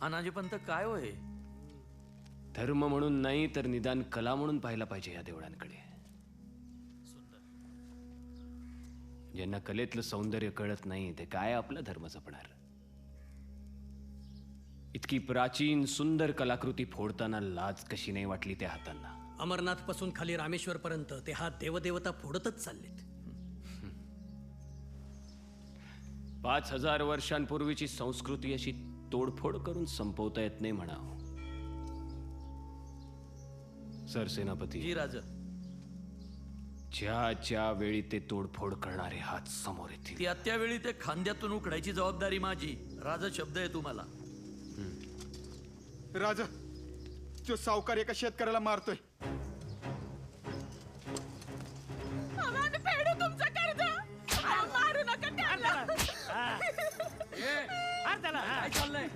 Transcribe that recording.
अनाजीपंत काय होय? धर्म म्हणून नाही तर निदान कला म्हणून पाहायला पाहिजे या देवळांकडे. ज्यांना कलेतलं सौंदर्य कळत नाही ते काय आपला धर्म जपणार. इतकी प्राचीन सुंदर कलाकृती फोडताना लाज कशी नाही वाटली त्या हातांना. अमरनाथ पासून खाली रामेश्वर पर्यंत ते हात देवदेवता फोडतच चाललेत. 5000 वर्षांपूर्वीची संस्कृती अशी तोडफोड करून संपवता येत नाही म्हणावं. सरसेनापती, जी राज. ज्या ज्या वेळी ते तोडफोड करणारे हात समोर येतील त्यावेळी ते खांद्यातून उकडायची जबाबदारी माझी. राजा शब्द आहे तुम्हाला. राजा, तो सावकार एका शेतकऱ्याला मारतोय. आम्ही फेडू तुमचं कर्ज. मारू नका त्याला. काय चाललंय?